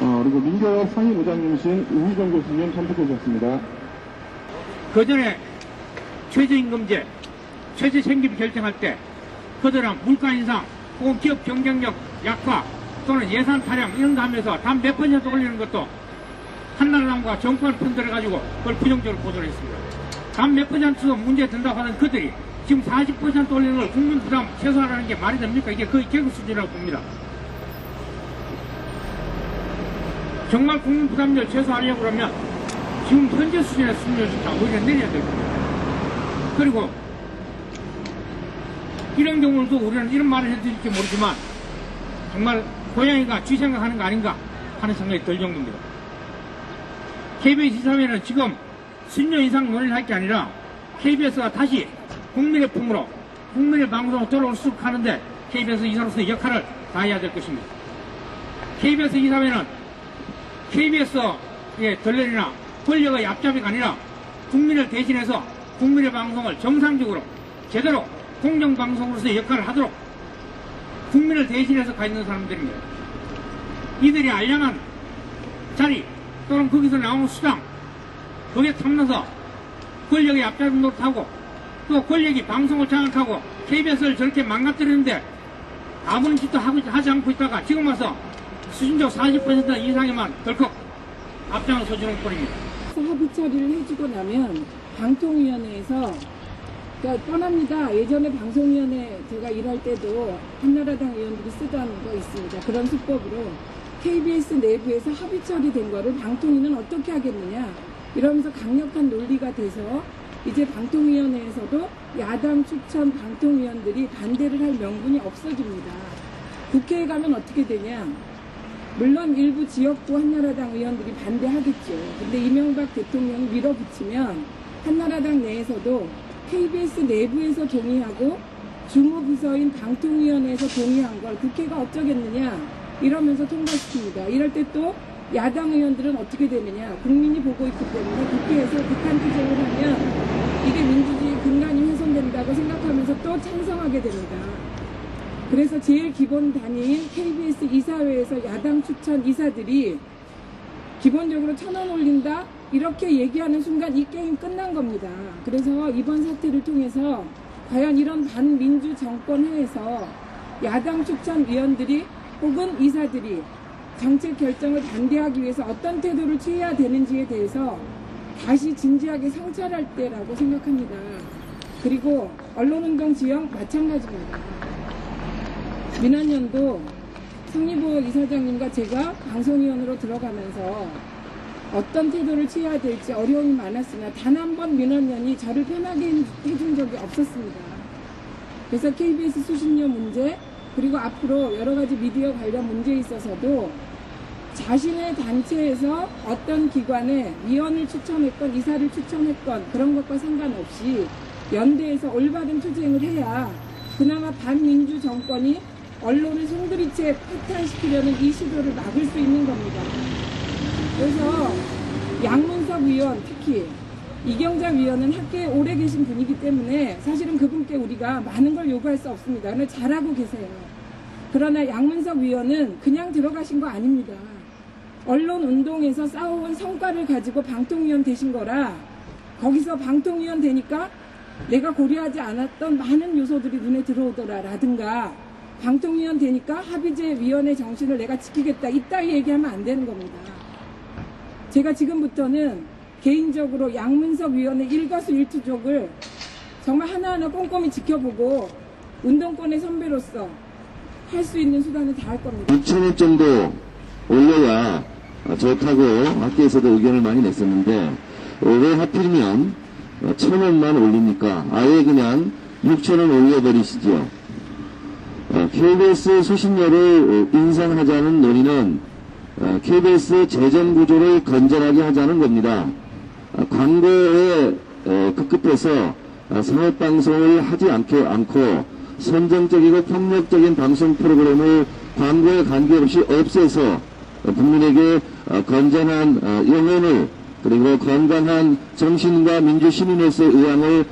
그리고 민교협 상임의장님이신 우희정 교수님 참석해 주셨습니다. 그전에 최저임금제, 최저생계비 결정할 때 그들은 물가 인상 혹은 기업 경쟁력 약화 또는 예산 타령 이런 거 하면서 단 몇 % 올리는 것도 한나라당과 정권을 편들어가지고 그걸 부정적으로 보도를 했습니다. 단 몇 %도 문제 된다고 하는 그들이 지금 40% 올리는 걸 국민 부담 최소화하는 게 말이 됩니까? 이게 거의 개그 수준이라고 봅니다. 정말 국민 부담률 최소화하려고 그러면 지금 현재 수준의 수준을 오히려 내려야 될 겁니다. 그리고 이런 경우도 우리는 이런 말을 해드릴지 모르지만 정말 고양이가 쥐 생각하는 거 아닌가 하는 생각이 들 정도입니다. KBS 이사회는 지금 수준료 인상 논의를 할 게 아니라 KBS가 다시 국민의 품으로 국민의 방송으로 돌아올 수 하는데 KBS 이사로서의 역할을 다해야 될 것입니다. KBS 이사회는 KBS의 덜레리나 권력의 앞잡이가 아니라 국민을 대신해서 국민의 방송을 정상적으로 제대로 공정방송으로서의 역할을 하도록 국민을 대신해서 가 있는 사람들입니다. 이들이 알량한 자리 또는 거기서 나오는 수당 거기에 탐나서 권력의 앞잡이 노릇하고 또 권력이 방송을 장악하고 KBS를 저렇게 망가뜨리는데 아무런 짓도 하지 않고 있다가 지금 와서 수준적 40% 이상에만 덜컥 앞장을 서주는 꼴입니다. 합의 처리를 해주고 나면 방통위원회에서 그러니까 뻔합니다. 예전에 방송위원회 제가 일할 때도 한나라당 의원들이 쓰던 거 있습니다. 그런 수법으로 KBS 내부에서 합의 처리된 거를 방통위는 어떻게 하겠느냐 이러면서 강력한 논리가 돼서 이제 방통위원회에서도 야당 추천 방통위원들이 반대를 할 명분이 없어집니다. 국회에 가면 어떻게 되냐, 물론 일부 지역구 한나라당 의원들이 반대하겠죠. 근데 이명박 대통령이 밀어붙이면 한나라당 내에서도 KBS 내부에서 동의하고 주무부서인 방통위원회에서 동의한 걸 국회가 어쩌겠느냐 이러면서 통과시킵니다. 이럴 때 또 야당 의원들은 어떻게 되느냐, 국민이 보고 있기 때문에 국회에서 극한 투쟁을 하면 이게 민주주의 근간이 훼손된다고 생각하면서 또 찬성하게 됩니다. 그래서 제일 기본 단위인 KBS 이사회에서 야당 추천 이사들이 기본적으로 1,000원 올린다 이렇게 얘기하는 순간 이 게임 끝난 겁니다. 그래서 이번 사태를 통해서 과연 이런 반민주 정권 하에서 야당 추천 위원들이 혹은 이사들이 정책 결정을 반대하기 위해서 어떤 태도를 취해야 되는지에 대해서 다시 진지하게 성찰할 때라고 생각합니다. 그리고 언론운동 지형 마찬가지입니다. 민원연도 성리보 이사장님과 제가 방송위원으로 들어가면서 어떤 태도를 취해야 될지 어려움이 많았으나 단 한 번 민원연이 저를 편하게 해준 적이 없었습니다. 그래서 KBS 수신료 문제 그리고 앞으로 여러 가지 미디어 관련 문제에 있어서도 자신의 단체에서 어떤 기관에 위원을 추천했건 이사를 추천했건 그런 것과 상관없이 연대에서 올바른 투쟁을 해야 그나마 반민주 정권이 언론을 송두리째 파탄시키려는 이 시도를 막을 수 있는 겁니다. 그래서 양문석 위원, 특히 이경자 위원은 학계에 오래 계신 분이기 때문에 사실은 그분께 우리가 많은 걸 요구할 수 없습니다. 그런데 잘하고 계세요. 그러나 양문석 위원은 그냥 들어가신 거 아닙니다. 언론운동에서 싸워온 성과를 가지고 방통위원 되신 거라 거기서 방통위원 되니까 내가 고려하지 않았던 많은 요소들이 눈에 들어오더라 라든가 방통위원 되니까 합의제 위원회 정신을 내가 지키겠다 이따위 얘기하면 안 되는 겁니다. 제가 지금부터는 개인적으로 양문석 위원의 일거수일투족을 정말 하나하나 꼼꼼히 지켜보고 운동권의 선배로서 할 수 있는 수단을 다할 겁니다. 6,000원 정도 올려야 좋다고 학계에서도 의견을 많이 냈었는데 왜 하필이면 1,000원만 올립니까? 아예 그냥 6,000원 올려버리시죠. KBS 수신료를 인상하자는 논의는 KBS 재정구조를 건전하게 하자는 겁니다. 광고에 급급해서 상업방송을 하지 않고 선정적이고 폭력적인 방송 프로그램을 광고에 관계없이 없애서 국민에게 건전한 영혼을 그리고 건강한 정신과 민주시민으로서의 의향을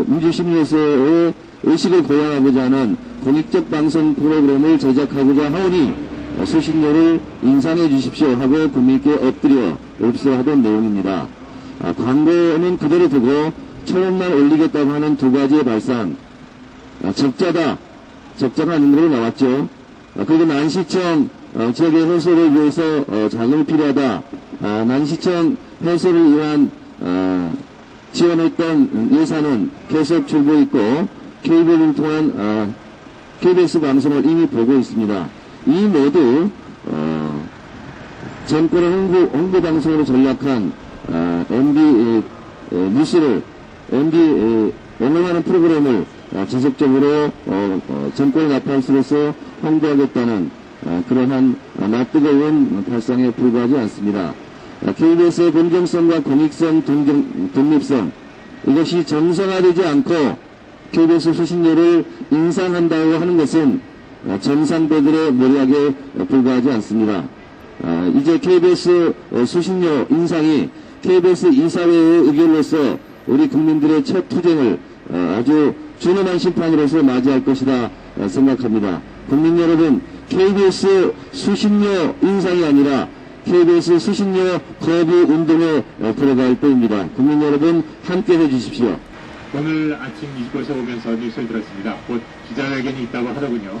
민주시민으로서의 의식을 고양하고자 하는 공익적 방송 프로그램을 제작하고자 하오니 수신료를 인상해 주십시오 하고 국민께 엎드려 읍소하던 내용입니다. 광고는 그대로 두고 1,000원만 올리겠다고 하는 두 가지의 발상, 적자가 아닌 걸로 나왔죠. 그리고 난시청 지역의 해소를 위해서 자금이 필요하다. 난시청 해소를 위한 지원했던 예산은 계속 줄고 있고 KBS를 통한 KBS 방송을 이미 보고 있습니다. 이 모두 정권의 홍보 방송으로 전락한 MB 뉴스를 MB 언론하는 프로그램을 지속적으로 정권의 나팔수로서 홍보하겠다는 그러한 낯뜨거운 발상에 불과하지 않습니다. KBS의 공정성과 공익성, 독립성 이것이 정상화되지 않고 KBS 수신료를 인상한다고 하는 것은 정상배들의 모략에 불과하지 않습니다. 이제 KBS 수신료 인상이 KBS 이사회의 의결로서 우리 국민들의 첫 투쟁을 아주 준엄한 심판으로서 맞이할 것이다 생각합니다. 국민 여러분, KBS 수신료 인상이 아니라 KBS 수신료 거부 운동에 들어갈 때입니다. 국민 여러분 함께 해주십시오. 오늘 아침 이곳에 오면서 뉴스를 들었습니다. 곧 기자회견이 있다고 하더군요.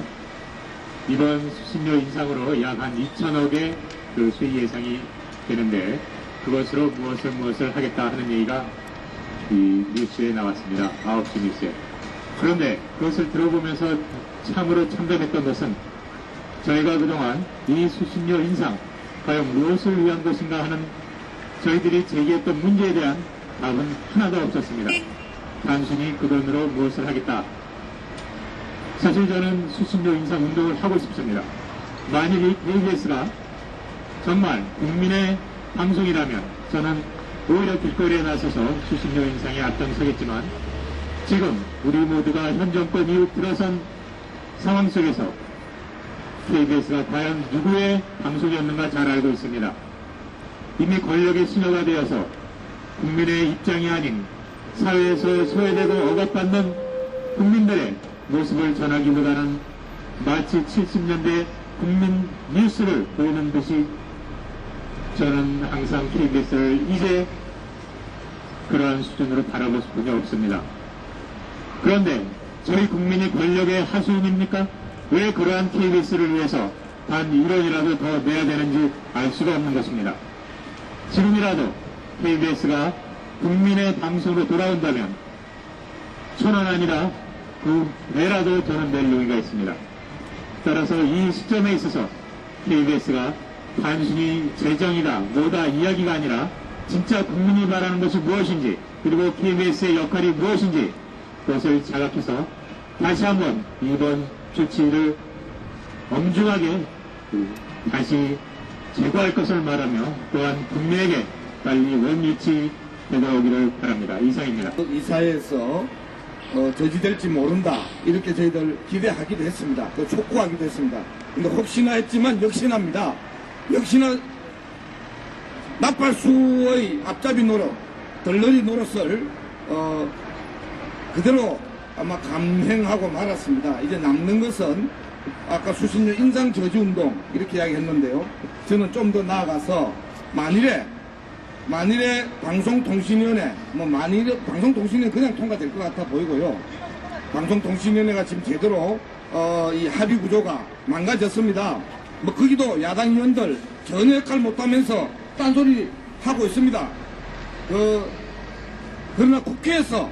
이번 수신료 인상으로 약 한 2천억의 그 수익 예상이 되는데 그것으로 무엇을 하겠다 하는 얘기가 이 뉴스에 나왔습니다. 9시 뉴스에. 그런데 그것을 들어보면서 참으로 참담했던 것은 저희가 그동안 이 수신료 인상 과연 무엇을 위한 것인가 하는 저희들이 제기했던 문제에 대한 답은 하나도 없었습니다. 단순히 그 돈으로 무엇을 하겠다. 사실 저는 수신료 인상 운동을 하고 싶습니다. 만일 이 KBS가 정말 국민의 방송이라면 저는 오히려 길거리에 나서서 수신료 인상에 앞장서겠지만 지금 우리 모두가 현 정권 이후 들어선 상황 속에서 KBS가 과연 누구의 방송이었는가 잘 알고 있습니다. 이미 권력의 수녀가 되어서 국민의 입장이 아닌 사회에서 소외되고 억압받는 국민들의 모습을 전하기보다는 마치 70년대 국민 뉴스를 보이는 듯이 저는 항상 KBS를 이제 그러한 수준으로 바라볼 수밖에 없습니다. 그런데 저희 국민이 권력의 하수인입니까? 왜 그러한 KBS를 위해서 단 1원이라도 더 내야 되는지 알 수가 없는 것입니다. 지금이라도 KBS가 국민의 방송으로 돌아온다면 1,000원 아니라 그 내라도 저는 낼 용의가 있습니다. 따라서 이 시점에 있어서 KBS가 단순히 재정이다 뭐다 이야기가 아니라 진짜 국민이 바라는 것이 무엇인지 그리고 KBS의 역할이 무엇인지 그것을 자각해서 다시 한번 이번 조치를 엄중하게 다시 제거할 것을 말하며 또한 국민에게 빨리 원위치 되돌아오기를 바랍니다. 이상입니다. 이 사회에서 저지될지 모른다 이렇게 저희들 기대하기도 했습니다. 또 촉구하기도 했습니다. 근데 혹시나 했지만 역시나입니다. 역시나 나팔수의 앞잡이 노릇, 덜러리 노릇을 그대로 아마 감행하고 말았습니다. 이제 남는 것은 아까 수신료 인상 저지 운동 이렇게 이야기했는데요. 저는 좀 더 나아가서 만일에 방송통신위원회 방송통신위원회 그냥 통과될 것 같아 보이고요. 방송통신위원회가 지금 제대로 이 합의 구조가 망가졌습니다. 뭐 거기도 야당 의원들 전혀 역할 못하면서 딴소리 하고 있습니다. 그러나 국회에서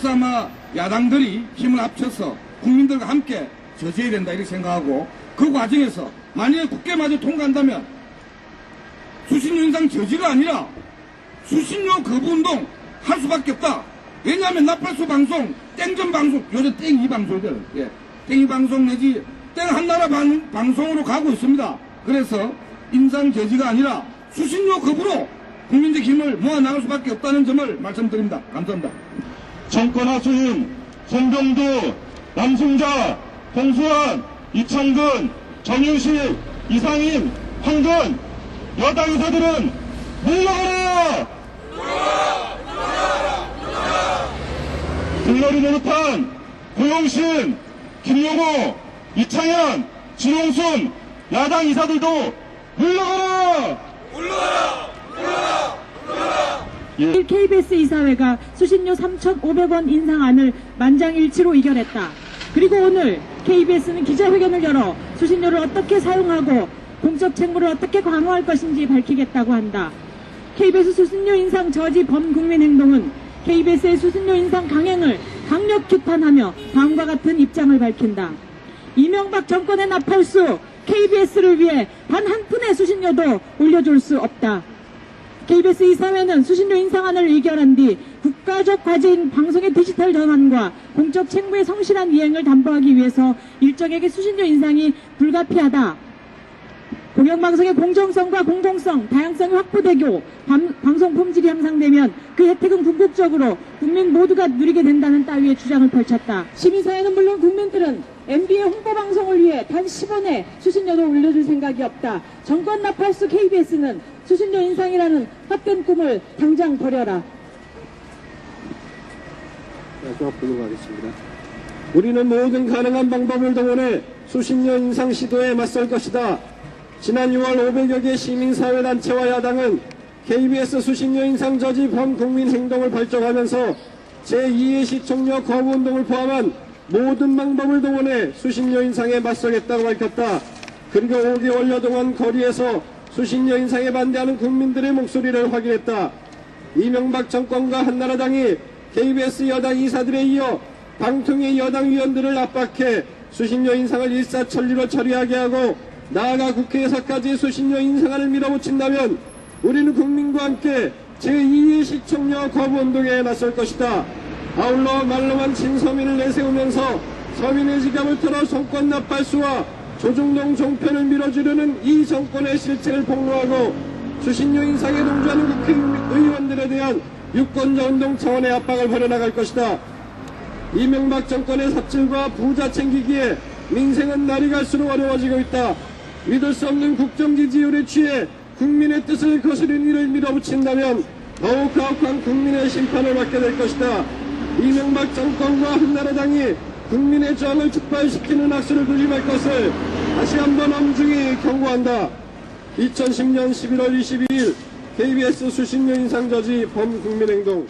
아마 야당들이 힘을 합쳐서 국민들과 함께 저지해야 된다 이렇게 생각하고 그 과정에서 만약에 국회마저 통과한다면 수신료 인상 저지가 아니라 수신료 거부운동 할 수밖에 없다. 왜냐하면 나팔수 방송, 땡전 방송, 요새 땡이 방송들, 땡이 방송 내지 땡 한나라 방송으로 가고 있습니다. 그래서 인상 저지가 아니라 수신료 거부로 국민적 힘을 모아나갈 수밖에 없다는 점을 말씀드립니다. 감사합니다. 정권 하수인 송병두, 남승자, 홍수환, 이창근, 정유식, 이상임, 황근 여당 의사들은 물러가라! 들러리 노릇한 고용신, 김용호, 이창현, 지용순 야당 이사들도 물러가라! KBS 이사회가 수신료 3,500원 인상안을 만장일치로 이겨냈다. 그리고 오늘 KBS는 기자회견을 열어 수신료를 어떻게 사용하고 공적 책무를 어떻게 강화할 것인지 밝히겠다고 한다. KBS 수신료 인상 저지 범국민 행동은 KBS의 수신료 인상 강행을 강력 규탄하며 다음과 같은 입장을 밝힌다. 이명박 정권의 나팔수 KBS를 위해 단 한 푼의 수신료도 올려줄 수 없다. KBS 이사회는 수신료 인상안을 의결한 뒤 국가적 과제인 방송의 디지털 전환과 공적 책무의 성실한 이행을 담보하기 위해서 일정에게 수신료 인상이 불가피하다. 공영방송의 공정성과 공공성, 다양성이 확보되고 방송 품질이 향상되면 그 혜택은 궁극적으로 국민 모두가 누리게 된다는 따위의 주장을 펼쳤다. 시민사회는 물론 국민들은 MB의 홍보방송을 위해 단 10원의 수신료도 올려줄 생각이 없다. 정권 나팔수 KBS는 수신료 인상이라는 헛된 꿈을 당장 버려라. 마지막 불러가겠습니다. 우리는 모든 가능한 방법을 동원해 수신료 인상 시도에 맞설 것이다. 지난 6월 500여 개 시민사회단체와 야당은 KBS 수신료 인상 저지 범국민 행동을 발족하면서 제2의 시청료 거부운동을 포함한 모든 방법을 동원해 수신료 인상에 맞서겠다고 밝혔다. 그리고 5개월여 동안 거리에서 수신료 인상에 반대하는 국민들의 목소리를 확인했다. 이명박 정권과 한나라당이 KBS 여당 이사들에 이어 방통위 여당 위원들을 압박해 수신료 인상을 일사천리로 처리하게 하고 나아가 국회에서까지 수신료 인상안을 밀어붙인다면 우리는 국민과 함께 제2의 시청료 거부운동에 나설 것이다. 아울러 말로만 친서민을 내세우면서 서민의 지갑을 털어 정권 나팔수와 조중동 종편을 밀어주려는 이 정권의 실체를 폭로하고 수신료 인상에 동조하는 국회의원들에 대한 유권자 운동 차원의 압박을 벌여나갈 것이다. 이명박 정권의 삽질과 부자 챙기기에 민생은 날이 갈수록 어려워지고 있다. 믿을 수 없는 국정지지율에 취해 국민의 뜻을 거스른 이를 밀어붙인다면 더욱 가혹한 국민의 심판을 받게 될 것이다. 이명박 정권과 한나라당이 국민의 저항을 촉발시키는 악수를 조심할 것을 다시 한번 엄중히 경고한다. 2010년 11월 22일 KBS 수신료 인상 저지 범국민행동